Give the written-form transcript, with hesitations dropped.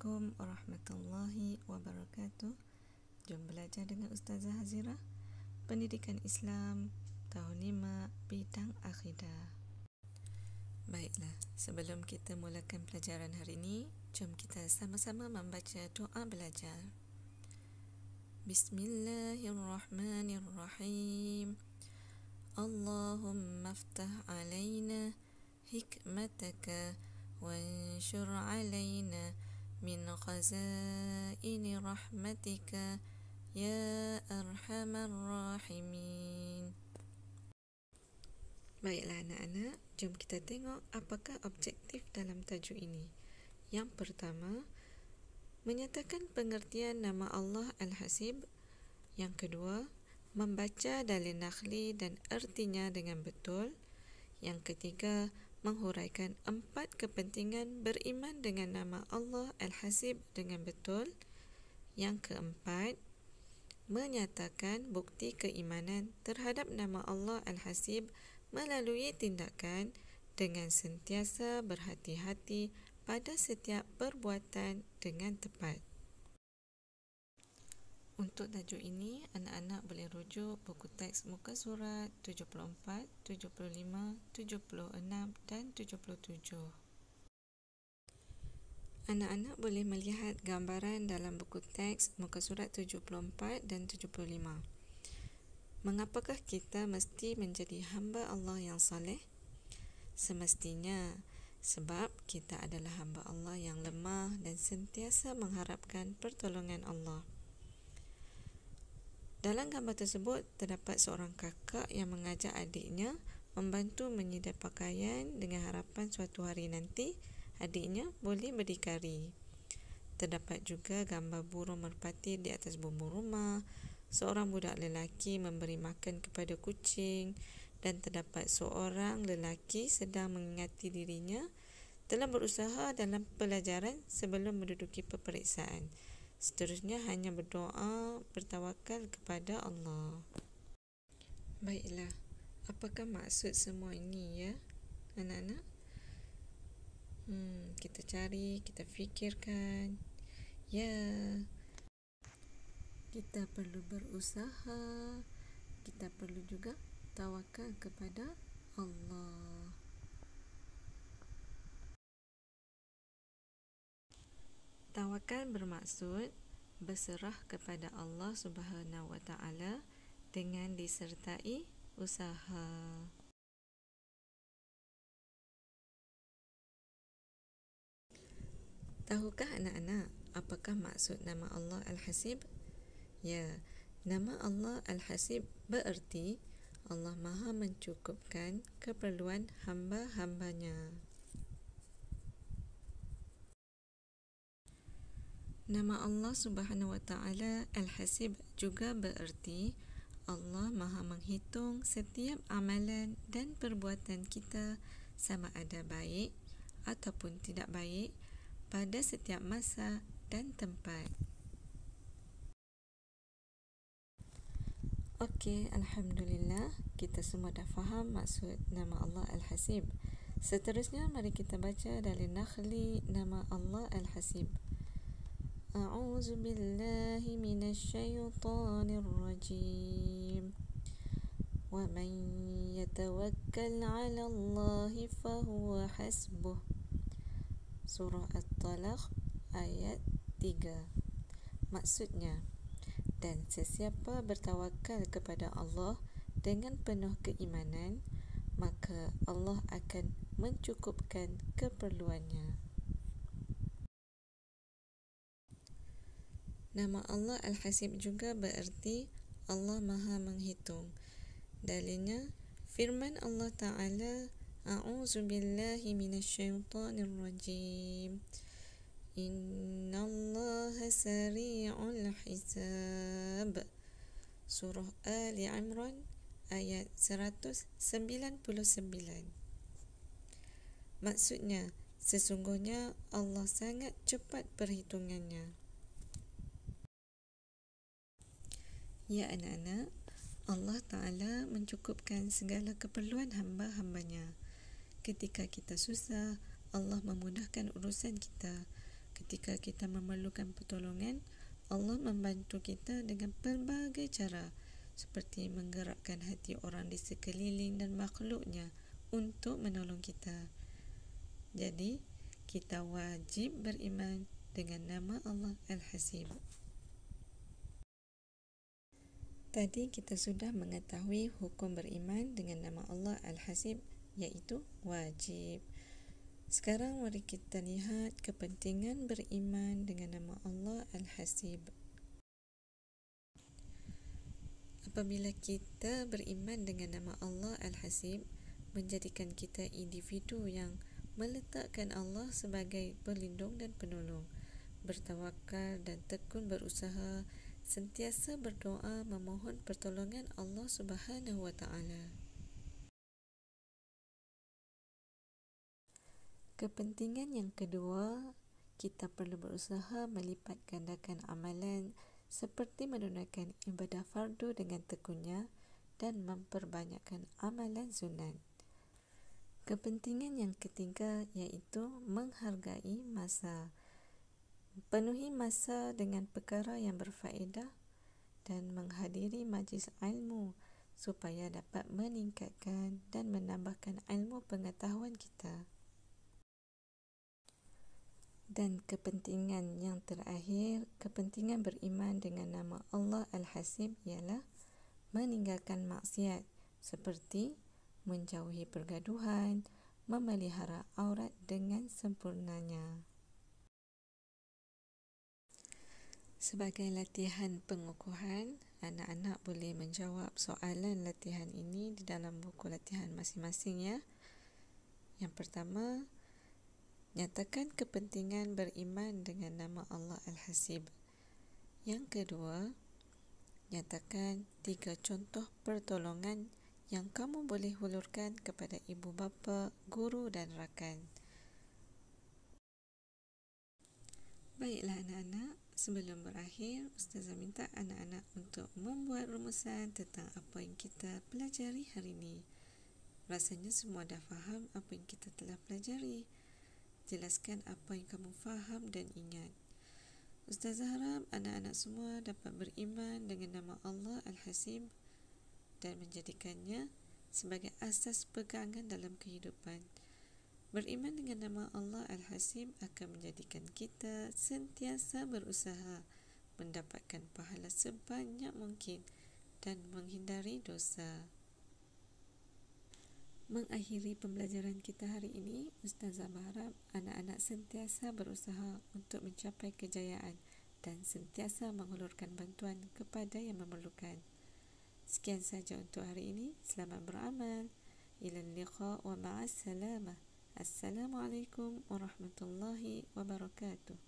Assalamualaikum warahmatullahi wabarakatuh. Jom belajar dengan Ustazah Hazira, Pendidikan Islam tahun 5 bidang akidah. Baiklah, sebelum kita mulakan pelajaran hari ini, jom kita sama-sama membaca doa belajar. Bismillahirrahmanirrahim. Allahumma aftah alaina hikmataka وانشر علينا من خزائن رحمتك يا أرحم الراحمين. Baiklah anak-anak, jom kita tengok apakah objektif dalam tajuk ini. Yang pertama, menyatakan pengertian nama Allah Al-Hasib. Yang kedua, membaca dalil naqli dan ertinya dengan betul. Yang ketiga, menghuraikan 4 kepentingan beriman dengan nama Allah Al-Hasib dengan betul. Yang keempat, menyatakan bukti keimanan terhadap nama Allah Al-Hasib melalui tindakan dengan sentiasa berhati-hati pada setiap perbuatan dengan tepat. Untuk tajuk ini, anak-anak boleh rujuk buku teks muka surat 74, 75, 76 dan 77. Anak-anak boleh melihat gambaran dalam buku teks muka surat 74 dan 75. Mengapakah kita mesti menjadi hamba Allah yang saleh? Semestinya, sebab kita adalah hamba Allah yang lemah dan sentiasa mengharapkan pertolongan Allah. Dalam gambar tersebut, terdapat seorang kakak yang mengajak adiknya membantu menyidai pakaian dengan harapan suatu hari nanti adiknya boleh berdikari. Terdapat juga gambar burung merpati di atas bumbung rumah, seorang budak lelaki memberi makan kepada kucing, dan terdapat seorang lelaki sedang mengingati dirinya telah berusaha dalam pelajaran sebelum menduduki peperiksaan. Seterusnya hanya berdoa, bertawakal kepada Allah. Baiklah, apakah maksud semua ini ya, anak-anak? Kita cari, kita fikirkan. Ya, kita perlu berusaha, kita perlu juga tawakal kepada Allah. Tawakal bermaksud berserah kepada Allah Subhanahu wa taala dengan disertai usaha. Tahukah anak-anak apakah maksud nama Allah Al-Hasib? Ya, nama Allah Al-Hasib bererti Allah Maha mencukupkan keperluan hamba-hambanya. Nama Allah Subhanahu wa taala Al-Hasib juga bererti Allah Maha menghitung setiap amalan dan perbuatan kita sama ada baik ataupun tidak baik pada setiap masa dan tempat. Okey, alhamdulillah, kita semua dah faham maksud nama Allah Al-Hasib. Seterusnya mari kita baca dalil naqli nama Allah Al-Hasib. A'udzu billahi minasyaitonir rajim. Wa man yatawakkal 'ala Allahi fahuwa hasbuh. Surah At-Talaq ayat 3. Maksudnya, dan sesiapa bertawakal kepada Allah dengan penuh keimanan, maka Allah akan mencukupkan keperluannya. Nama Allah Al-Hasib juga bererti Allah Maha menghitung. Dalilnya firman Allah Ta'ala, A'udzu billahi minasyaitonir rajim. Innallaha sari'ul hisab. Surah Ali Imran ayat 199. Maksudnya, sesungguhnya Allah sangat cepat perhitungannya. Ya anak-anak, Allah Ta'ala mencukupkan segala keperluan hamba-hambanya. Ketika kita susah, Allah memudahkan urusan kita. ketika kita memerlukan pertolongan, Allah membantu kita dengan pelbagai cara, seperti menggerakkan hati orang di sekeliling dan makhluknya untuk menolong kita. Jadi, kita wajib beriman dengan nama Allah Al-Hasib. Tadi kita sudah mengetahui hukum beriman dengan nama Allah Al-Hasib, iaitu wajib. Sekarang mari kita lihat kepentingan beriman dengan nama Allah Al-Hasib. Apabila kita beriman dengan nama Allah Al-Hasib, menjadikan kita individu yang meletakkan Allah sebagai pelindung dan penolong, bertawakal dan tekun berusaha, sentiasa berdoa memohon pertolongan Allah Subhanahu wa Ta'ala. Kepentingan yang kedua, kita perlu berusaha melipat gandakan amalan seperti menunaikan ibadah fardu dengan tekunnya dan memperbanyakkan amalan sunat. Kepentingan yang ketiga iaitu menghargai masa. Penuhi masa dengan perkara yang berfaedah dan menghadiri majlis ilmu supaya dapat meningkatkan dan menambahkan ilmu pengetahuan kita. Dan kepentingan yang terakhir, kepentingan beriman dengan nama Allah Al-Hasib ialah meninggalkan maksiat seperti menjauhi pergaduhan, memelihara aurat dengan sempurnanya. Sebagai latihan pengukuhan, anak-anak boleh menjawab soalan latihan ini di dalam buku latihan masing-masing ya. Yang pertama, nyatakan kepentingan beriman dengan nama Allah Al-Hasib. Yang kedua, nyatakan 3 contoh pertolongan yang kamu boleh hulurkan kepada ibu bapa, guru dan rakan. Baiklah anak-anak, sebelum berakhir, Ustazah minta anak-anak untuk membuat rumusan tentang apa yang kita pelajari hari ini. Rasanya semua dah faham apa yang kita telah pelajari. Jelaskan apa yang kamu faham dan ingat. Ustazah harap anak-anak semua dapat beriman dengan nama Allah Al-Hasib dan menjadikannya sebagai asas pegangan dalam kehidupan. Beriman dengan nama Allah Al-Hasib akan menjadikan kita sentiasa berusaha mendapatkan pahala sebanyak mungkin dan menghindari dosa. Mengakhiri pembelajaran kita hari ini, Ustazah berharap anak-anak sentiasa berusaha untuk mencapai kejayaan dan sentiasa menghulurkan bantuan kepada yang memerlukan. Sekian saja untuk hari ini. Selamat beramal. Ilal liqa wa ma'as salamah. Assalamualaikum warahmatullahi wabarakatuh.